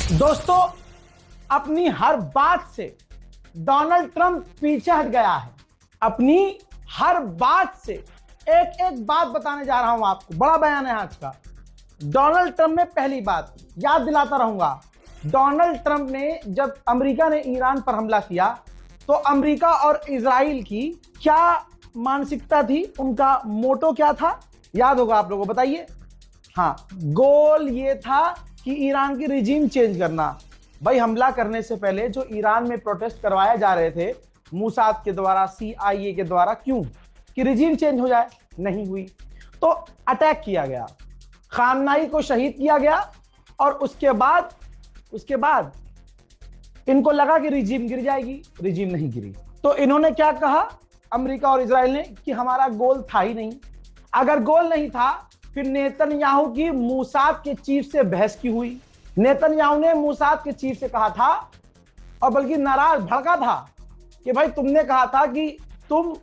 दोस्तों, अपनी हर बात से डोनाल्ड ट्रंप पीछे हट गया है। अपनी हर बात से एक एक बात बताने जा रहा हूं आपको। बड़ा बयान है आज का। डोनाल्ड ट्रंप ने पहली बात याद दिलाता रहूंगा, डोनाल्ड ट्रंप ने जब अमेरिका ने ईरान पर हमला किया तो अमेरिका और इजराइल की क्या मानसिकता थी, उनका मोटो क्या था, याद होगा आप लोगों को, बताइए। हाँ, गोल ये था कि ईरान की रिजीम चेंज करना। भाई, हमला करने से पहले जो ईरान में प्रोटेस्ट करवाए जा रहे थे मूसाद के द्वारा, CIA के द्वारा, क्यों? कि रिजीम चेंज हो जाए। नहीं हुई तो अटैक किया गया, खामनाई को शहीद किया गया और उसके बाद इनको लगा कि रिजीम गिर जाएगी। रिजीम नहीं गिरी तो इन्होंने क्या कहा, अमेरिका और इजराइल ने, कि हमारा गोल था ही नहीं। अगर गोल नहीं था फिर नेतन्याहू की मूसाद के चीफ से बहस की हुई। नेतन्याहू ने मूसाद के चीफ से कहा था, और बल्कि नाराज भड़का था, कि भाई तुमने कहा था कि तुम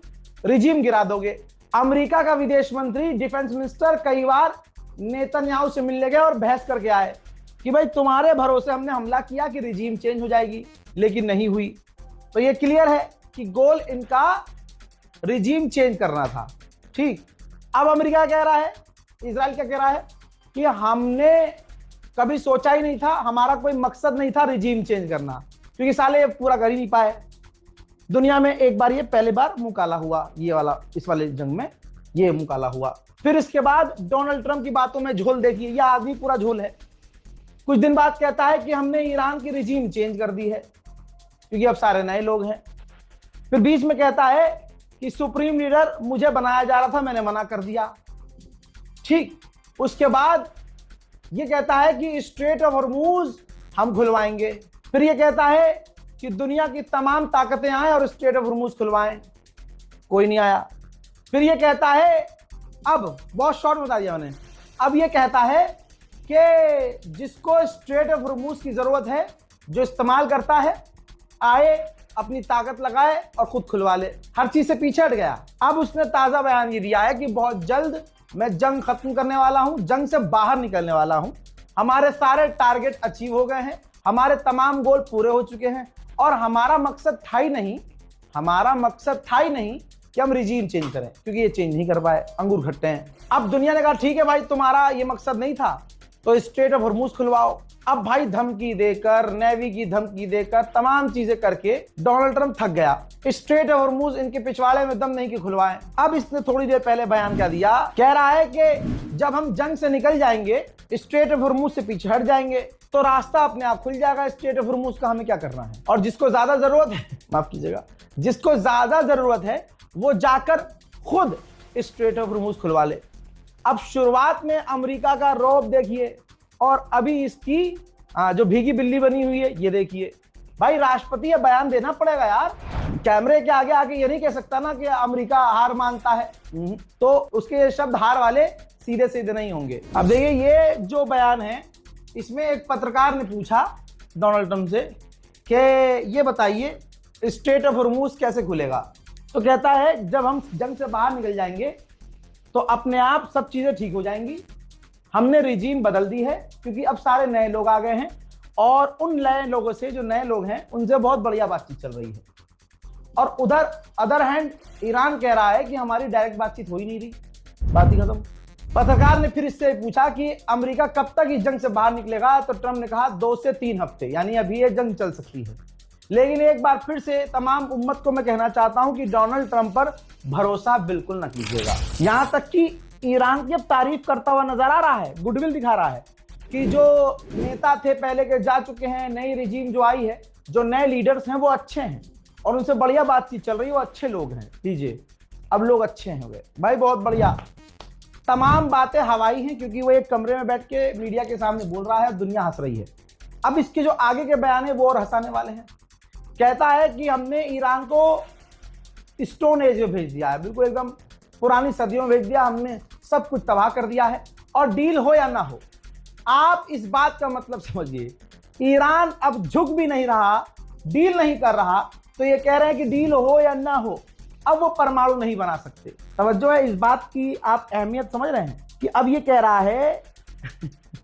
रिजीम गिरा दोगे। अमेरिका का विदेश मंत्री, डिफेंस मिनिस्टर कई बार नेतन्याहू से मिलने गए और बहस करके आए कि भाई तुम्हारे भरोसे हमने हमला किया कि रिजीम चेंज हो जाएगी, लेकिन नहीं हुई। तो ये क्लियर है कि गोल इनका रिजीम चेंज करना था। ठीक, अब अमेरिका कह रहा है, इजराइल क्या कह रहा है कि हमने कभी सोचा ही नहीं था, हमारा कोई मकसद नहीं था रिजीम चेंज करना, क्योंकि साले ये पूरा कर ही नहीं पाए। दुनिया में एक बार ये पहले बार मुंह काला हुआ, ये वाला, इस वाले जंग में ये मुंह काला हुआ। फिर इसके बाद डोनाल्ड ट्रंप की बातों में झोल देखिए, यह आदमी पूरा झोल है। कुछ दिन बाद कहता है कि हमने ईरान की रिजीम चेंज कर दी है क्योंकि अब सारे नए लोग हैं। फिर बीच में कहता है कि सुप्रीम लीडर मुझे बनाया जा रहा था, मैंने मना कर दिया। ठीक, उसके बाद ये कहता है कि स्ट्रेट ऑफ हॉर्मूज हम खुलवाएंगे। फिर ये कहता है कि दुनिया की तमाम ताकतें आए और स्ट्रेट ऑफ हॉर्मूज खुलवाएं, कोई नहीं आया। फिर ये कहता है, अब बहुत शॉर्ट बता दिया मैंने, अब ये कहता है कि जिसको स्ट्रेट ऑफ हॉर्मूज की जरूरत है, जो इस्तेमाल करता है, आए, अपनी ताकत लगाए और खुद खुलवा ले। हर चीज से पीछे हट गया। अब उसने ताजा बयान ये दिया है कि बहुत जल्द मैं जंग खत्म करने वाला हूं, जंग से बाहर निकलने वाला हूं। हमारे सारे टारगेट अचीव हो गए हैं, हमारे तमाम गोल पूरे हो चुके हैं और हमारा मकसद था ही नहीं कि हम रिजीम चेंज करें, क्योंकि ये चेंज नहीं कर पाए, अंगूर खट्टे हैं। अब दुनिया ने कहा ठीक है भाई, तुम्हारा ये मकसद नहीं था तो स्ट्रेट ऑफ हॉर्मूज खुलवाओ। अब भाई धमकी देकर, नेवी की धमकी देकर, तमाम चीजें करके डोनाल्ड ट्रंप थक गया। स्ट्रेट ऑफ हॉर्मूज इनके पिछवाड़े में दम नहीं कि खुलवाएं। अब इसने थोड़ी देर पहले बयान क्या दिया, कह रहा है कि जब हम जंग से निकल जाएंगे, स्ट्रेट ऑफ हॉर्मूज से पीछे हट जाएंगे, तो रास्ता अपने आप खुल जाएगा। स्ट्रेट ऑफ हॉर्मूज का हमें क्या करना है, और जिसको ज्यादा जरूरत है, माफ कीजिएगा, जिसको ज्यादा जरूरत है वो जाकर खुद स्ट्रेट ऑफ हॉर्मूज खुलवा ले। अब शुरुआत में अमेरिका का रौब देखिए, और अभी इसकी जो भीगी बिल्ली बनी हुई है ये देखिए। भाई, राष्ट्रपति ये बयान देना पड़ेगा यार, कैमरे के आगे आके ये नहीं कह सकता ना कि अमेरिका हार मानता है। तो उसके शब्द हार वाले सीधे सीधे नहीं होंगे। अब देखिए, ये जो बयान है, इसमें एक पत्रकार ने पूछा डोनाल्ड ट्रंप से कि ये बताइए स्ट्रेट ऑफ हॉर्मूज कैसे खुलेगा। तो कहता है जब हम जंग से बाहर निकल जाएंगे तो अपने आप सब चीजें ठीक हो जाएंगी। हमने रिजीम बदल दी है क्योंकि अब सारे नए लोग आ गए हैं, और उन नए लोगों से, जो नए लोग हैं, उनसे बहुत बढ़िया बातचीत चल रही है। और उधर अदर हैंड ईरान कह रहा है कि हमारी डायरेक्ट बातचीत हो ही नहीं रही, बात ही खत्म। पत्रकार ने फिर इससे पूछा कि अमेरिका कब तक इस जंग से बाहर निकलेगा, तो ट्रंप ने कहा 2 से 3 हफ्ते, यानी अभी ये जंग चल सकती है। लेकिन एक बार फिर से तमाम उम्मत को मैं कहना चाहता हूं कि डोनाल्ड ट्रंप पर भरोसा बिल्कुल न कीजिएगा। यहां तक कि ईरान की अब तारीफ करता हुआ नजर आ रहा है, गुडविल दिखा रहा है कि जो नेता थे पहले के जा चुके हैं, नई रिजीम जो आई है, जो नए लीडर्स हैं वो अच्छे हैं और उनसे बढ़िया बातचीत चल रही है, वो अच्छे लोग हैं। लीजिए, अब लोग अच्छे हो गए भाई, बहुत बढ़िया। तमाम बातें हवाई हैं क्योंकि वो एक कमरे में बैठ के मीडिया के सामने बोल रहा है, दुनिया हंस रही है। अब इसके जो आगे के बयान है वो और हंसाने वाले हैं। कहता है कि हमने ईरान को स्टोन एज में भेज दिया है, बिल्कुल एकदम पुरानी सदियों में भेज दिया, हमने सब कुछ तबाह कर दिया है। और डील हो या ना हो, आप इस बात का मतलब समझिए, ईरान अब झुक भी नहीं रहा, डील नहीं कर रहा, तो ये कह रहे हैं कि डील हो या ना हो, अब वो परमाणु नहीं बना सकते। तवज्जो है इस बात की, आप अहमियत समझ रहे हैं कि अब ये कह रहा है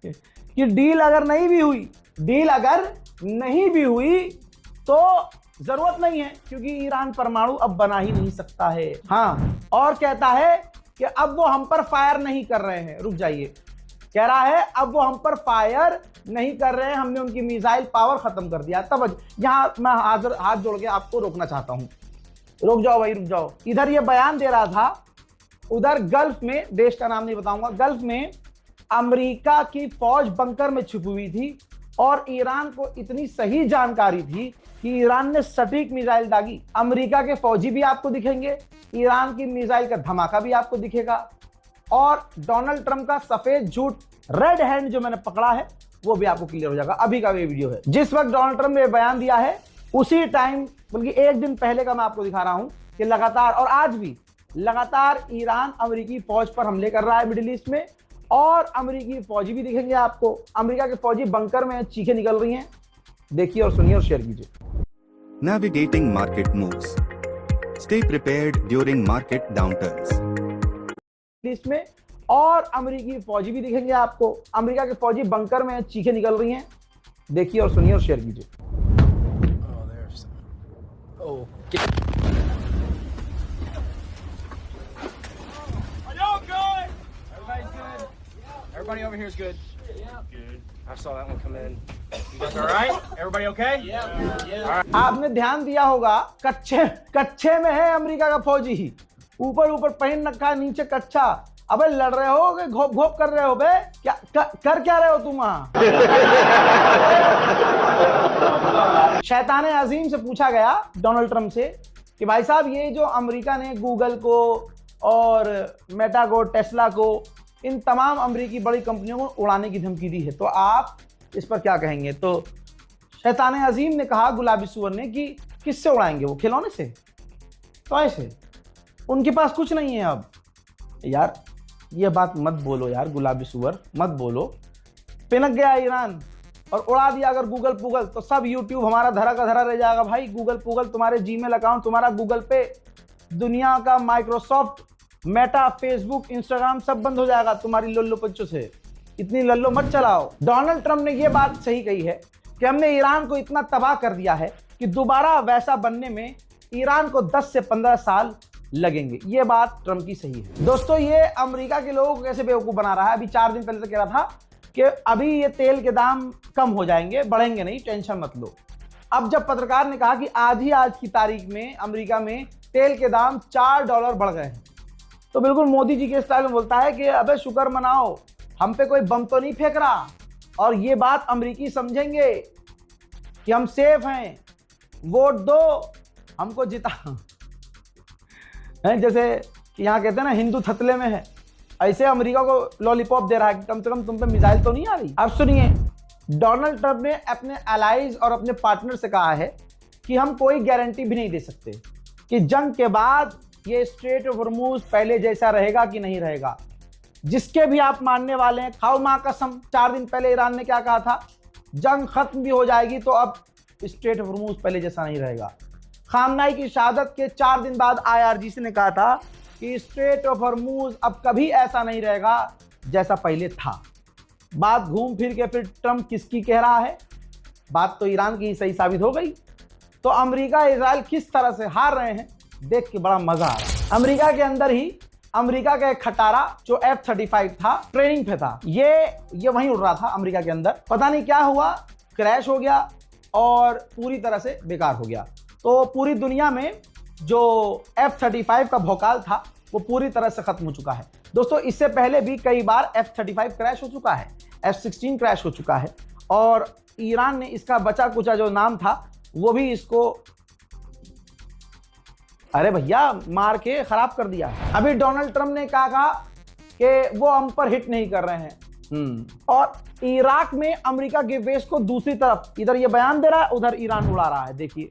कि डील अगर नहीं भी हुई डील अगर नहीं भी हुई तो जरूरत नहीं है, क्योंकि ईरान परमाणु अब बना ही नहीं सकता है। हाँ, और कहता है कि अब वो हम पर फायर नहीं कर रहे हैं। रुक जाइए, कह रहा है अब वो हम पर फायर नहीं कर रहे हैं, हमने उनकी मिसाइल पावर खत्म कर दिया। तब यहां मैं हाथ जोड़ के आपको रोकना चाहता हूं। रुक जाओ भाई, रुक जाओ। इधर ये बयान दे रहा था, उधर गल्फ में, देश का नाम नहीं बताऊंगा, गल्फ में अमेरिका की फौज बंकर में छुपी हुई थी और ईरान को इतनी सही जानकारी थी कि ईरान ने सटीक मिसाइल दागी। अमेरिका के फौजी भी आपको दिखेंगे, ईरान की मिसाइल का धमाका भी आपको दिखेगा, और डोनाल्ड ट्रंप का सफेद झूठ, रेड हैंड जो मैंने पकड़ा है, वो भी आपको क्लियर हो जाएगा। अभी का ये वीडियो है, जिस वक्त डोनाल्ड ट्रंप ने बयान दिया है उसी टाइम, बल्कि एक दिन पहले का मैं आपको दिखा रहा हूं कि लगातार और आज भी लगातार ईरान अमेरिकी फौज पर हमले कर रहा है मिडिल ईस्ट में, और अमेरिकी फौजी भी दिखेंगे आपको। अमेरिका के फौजी बंकर में चीखें निकल रही हैं। देखिए और सुनिए और शेयर कीजिए। Navigating market moves. Stay prepared during market downturns. List में और अमेरिकी फौजी भी दिखेंगे आपको। अमेरिका के फौजी बंकर में चीखें निकल रही हैं। देखिए और सुनिए और शेयर कीजिए। Everybody over here is good. Good. I saw that one come in. You guys all right? Everybody okay? Yeah. आपने ध्यान दिया होगा, कच्चे में है अमेरिका का फौजी ही, ऊपर पहन रखा है, नीचे कच्चा। अबे लड़ रहे हो कि घोप घोप कर रहे हो बे? क्या कर क्या रहे हो तुम वहां? शैताने अजीम से पूछा गया डोनाल्ड ट्रंप से कि भाई साहब, ये जो अमेरिका ने गूगल को और मेटा को, टेस्ला को, इन तमाम अमेरिकी बड़ी कंपनियों को उड़ाने की धमकी दी है, तो आप इस पर क्या कहेंगे? तो शैताने अजीम ने कहा, गुलाबी सुअर ने, कि किससे उड़ाएंगे? वो खिलौने से, तो ऐसे उनके पास कुछ नहीं है। अब यार ये बात मत बोलो यार, गुलाबी सुअर मत बोलो। पिनक गया ईरान और उड़ा दिया अगर गूगल पूगल, तो सब यूट्यूब हमारा धरा का धरा रह जाएगा भाई। गूगल पूगल, तुम्हारे जीमेल अकाउंट, तुम्हारा गूगल पे, दुनिया का माइक्रोसॉफ्ट, मेटा, फेसबुक, इंस्टाग्राम सब बंद हो जाएगा तुम्हारी लल्लो पच्चों से। इतनी लल्लो मत चलाओ। डोनाल्ड ट्रंप ने यह बात सही कही है कि हमने ईरान को इतना तबाह कर दिया है कि दोबारा वैसा बनने में ईरान को 10 से 15 साल लगेंगे। ये बात ट्रंप की सही है। दोस्तों, ये अमेरिका के लोगों को कैसे बेवकूफ बना रहा है। अभी 4 दिन पहले तो कह रहा था कि अभी ये तेल के दाम कम हो जाएंगे, बढ़ेंगे नहीं, टेंशन मत लो। अब जब पत्रकार ने कहा कि आज की तारीख में अमेरिका में तेल के दाम $4 बढ़ गए हैं, तो बिल्कुल मोदी जी के स्टाइल में बोलता है कि अबे शुक्र मनाओ, हम पे कोई बम तो नहीं फेंक रहा। और ये बात अमेरिकी समझेंगे कि हम सेफ हैं, वोट दो, हमको जिता है। जैसे कि यहाँ कहते हैं ना, हिंदू थतले में है, ऐसे अमेरिका को लॉलीपॉप दे रहा है कि कम से कम तुम पे मिसाइल तो नहीं आ रही। अब सुनिए, डोनाल्ड ट्रंप ने अपने एलाइज और अपने पार्टनर से कहा है कि हम कोई गारंटी भी नहीं दे सकते कि जंग के बाद ये स्ट्रेट ऑफ हॉर्मुज पहले जैसा रहेगा कि नहीं रहेगा। जिसके भी आप मानने वाले हैं, खाओ मां कसम। 4 दिन पहले ईरान ने क्या कहा था? जंग खत्म भी हो जाएगी तो अब स्ट्रेट ऑफ हॉर्मुज पहले जैसा नहीं रहेगा। खामनाई की शहादत के 4 दिन बाद IRGC ने कहा था कि स्ट्रेट ऑफ हॉर्मुज अब कभी ऐसा नहीं रहेगा जैसा पहले था। बात घूम फिर के फिर ट्रंप किसकी कह रहा है? बात तो ईरान की ही सही साबित हो गई। तो अमेरिका इजराइल किस तरह से हार रहे हैं देख के बड़ा मजा आ रहा है। अमेरिका के अंदर ही अमेरिका का एक खटारा जो F-35 था, ट्रेनिंग पे था, ये वहीं उड़ रहा था अमेरिका के अंदर। पता नहीं क्या हुआ, क्रैश हो गया और पूरी तरह से बेकार हो गया। तो पूरी दुनिया में जो F-35 का भौकाल था वो पूरी तरह से खत्म हो चुका है। दोस्तों, इससे पहले भी कई बार F-35 क्रैश हो चुका है, F-16 क्रैश हो चुका है, और ईरान ने इसका बचा कुचा जो नाम था वो भी इसको, अरे भैया, मार के खराब कर दिया। अभी डोनाल्ड ट्रंप ने कहा कि वो हम पर हिट नहीं कर रहे हैं, और इराक में अमेरिका के बेस को दूसरी तरफ, इधर ये बयान दे रहा है, उधर ईरान उड़ा रहा है। देखिए,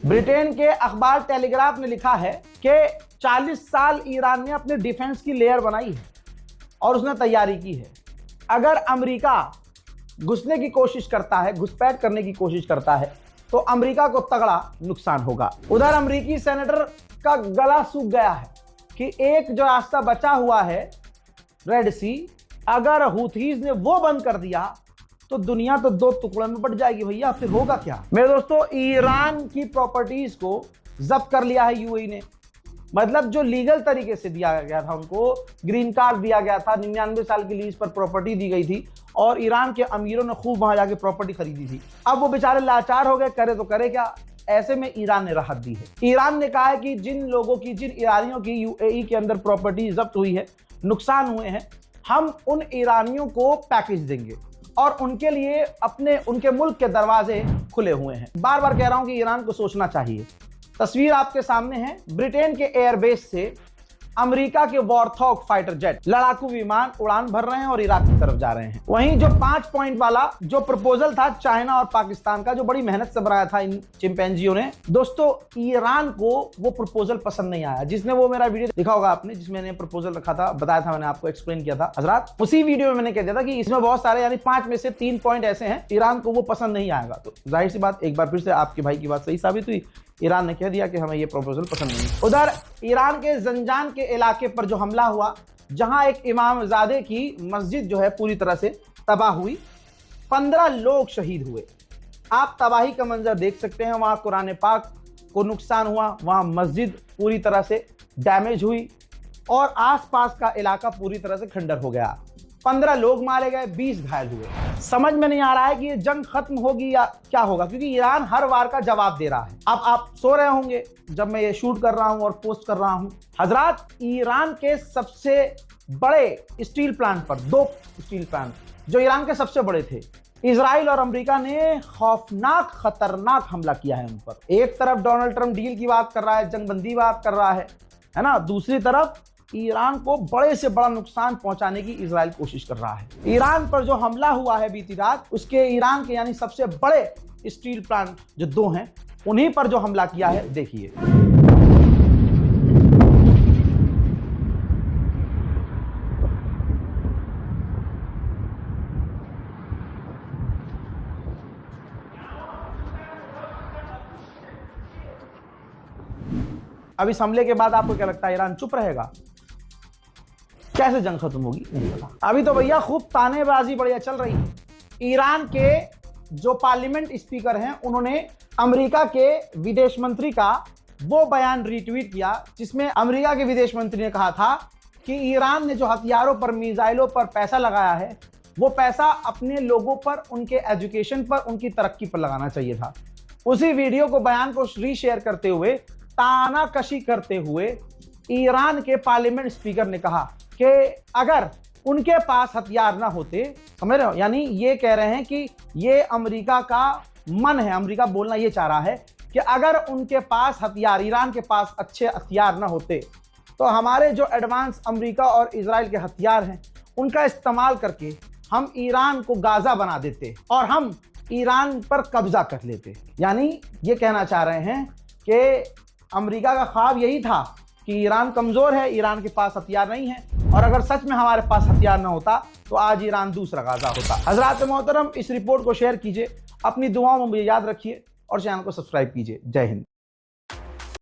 ब्रिटेन के अखबार टेलीग्राफ ने लिखा है कि 40 साल ईरान ने अपने डिफेंस की लेयर बनाई है और उसने तैयारी की है। अगर अमेरिका घुसने की कोशिश करता है, घुसपैठ करने की कोशिश करता है, तो अमेरिका को तगड़ा नुकसान होगा। उधर अमेरिकी सेनेटर का गला सूख गया है कि एक जो रास्ता बचा हुआ है रेड सी, अगर हूथीज ने वो बंद कर दिया तो दुनिया तो दो टुकड़ों में बट जाएगी भैया, फिर होगा क्या। मेरे दोस्तों, ईरान की प्रॉपर्टीज को जब्त कर लिया है यूएई ने। मतलब जो लीगल तरीके से दिया गया था, उनको ग्रीन कार्ड दिया गया था, 99 साल की लीज पर प्रॉपर्टी दी गई थी और ईरान के अमीरों ने खूब वहां जाके प्रॉपर्टी खरीदी थी। अब वो बेचारे लाचार हो गए, करे तो करे क्या। ऐसे में ईरान ने राहत दी है। ईरान ने कहा है कि जिन लोगों की, जिन ईरानियों की यूएई के अंदर प्रॉपर्टी जब्त हुई है, नुकसान हुए हैं, हम उन ईरानियों को पैकेज देंगे और उनके लिए उनके मुल्क के दरवाजे खुले हुए हैं। बार बार कह रहा हूं कि ईरान को सोचना चाहिए। तस्वीर आपके सामने है, ब्रिटेन के एयरबेस से अमेरिका के वॉरथॉग फाइटर जेट लड़ाकू विमान उड़ान भर रहे हैं और इराक की तरफ जा रहे हैं। वहीं जो 5 पॉइंट वाला जो प्रपोजल था चाइना और पाकिस्तान का, जो बड़ी मेहनत से बनाया था इन चिंपैंजियों ने, दोस्तों ईरान को वो प्रपोजल पसंद नहीं आया। जिसने वो मेरा वीडियो देखा होगा आपने, जिसमें मैंने प्रपोजल रखा था, बताया था, मैंने आपको एक्सप्लेन किया था हजरात, उसी वीडियो में मैंने कह दिया था कि इसमें बहुत सारे, यानी 5 में से 3 पॉइंट ऐसे हैं ईरान को वो पसंद नहीं आएगा। तो जाहिर सी बात, एक बार फिर से आपके भाई की बात सही साबित हुई। ईरान ने कह दिया कि हमें ये प्रपोजल पसंद नहीं। उधर ईरान के जंजान के इलाके पर जो हमला हुआ, जहां एक इमामजादे की मस्जिद जो है पूरी तरह से तबाह हुई, 15 लोग शहीद हुए। आप तबाही का मंजर देख सकते हैं। वहां कुरान पाक को नुकसान हुआ, वहां मस्जिद पूरी तरह से डैमेज हुई और आसपास का इलाका पूरी तरह से खंडर हो गया। 15 लोग मारे गए, 20 घायल हुए। समझ में नहीं आ रहा है कि ये जंग खत्म होगी या क्या होगा, क्योंकि ईरान हर वार का जवाब दे रहा है। अब आप सो रहे होंगे जब मैं ये शूट कर रहा हूं और पोस्ट कर रहा हूं। हजरात, ईरान के सबसे बड़े स्टील प्लांट पर, 2 स्टील प्लांट जो ईरान के सबसे बड़े थे, इजराइल और अमेरिका ने खौफनाक, खतरनाक हमला किया है उन पर। एक तरफ डोनाल्ड ट्रंप डील की बात कर रहा है, जंगबंदी बात कर रहा है ना, दूसरी तरफ ईरान को बड़े से बड़ा नुकसान पहुंचाने की इजराइल कोशिश कर रहा है। ईरान पर जो हमला हुआ है बीती रात, उसके ईरान के यानी सबसे बड़े स्टील प्लांट जो 2 हैं, उन्हीं पर जो हमला किया है, देखिए। अब इस हमले के बाद आपको क्या लगता है, ईरान चुप रहेगा? कैसे जंग खत्म होगी, नहीं पता। अभी तो भैया खूब तानेबाजी बढ़िया चल रही है। ईरान के जो पार्लियामेंट स्पीकर हैं, उन्होंने अमेरिका के विदेश मंत्री का वो बयान रीट्वीट किया जिसमें अमेरिका के विदेश मंत्री ने कहा था कि ईरान ने जो हथियारों पर, मिसाइलों पर पैसा लगाया है, वो पैसा अपने लोगों पर, उनके एजुकेशन पर, उनकी तरक्की पर लगाना चाहिए था। उसी वीडियो को, बयान को रीशेयर करते हुए, तानाकशी करते हुए ईरान के पार्लियामेंट स्पीकर ने कहा कि अगर उनके पास हथियार ना होते, समझ रहे हो, यानी ये कह रहे हैं कि ये अमेरिका का मन है, अमेरिका बोलना ये चाह रहा है कि अगर उनके पास हथियार, ईरान के पास अच्छे हथियार ना होते, तो हमारे जो एडवांस अमेरिका और इजराइल के हथियार हैं, उनका इस्तेमाल करके हम ईरान को गाजा बना देते और हम ईरान पर कब्जा कर लेते। यानी ये कहना चाह रहे हैं कि अमेरिका का ख्वाब यही था कि ईरान कमजोर है, ईरान के पास हथियार नहीं है, और अगर सच में हमारे पास हथियार ना होता तो आज ईरान दूसरा गाजा होता। हजरात मोहतरम, इस रिपोर्ट को शेयर कीजिए, अपनी दुआओं में मुझे याद रखिए और चैनल को सब्सक्राइब कीजिए। जय हिंद।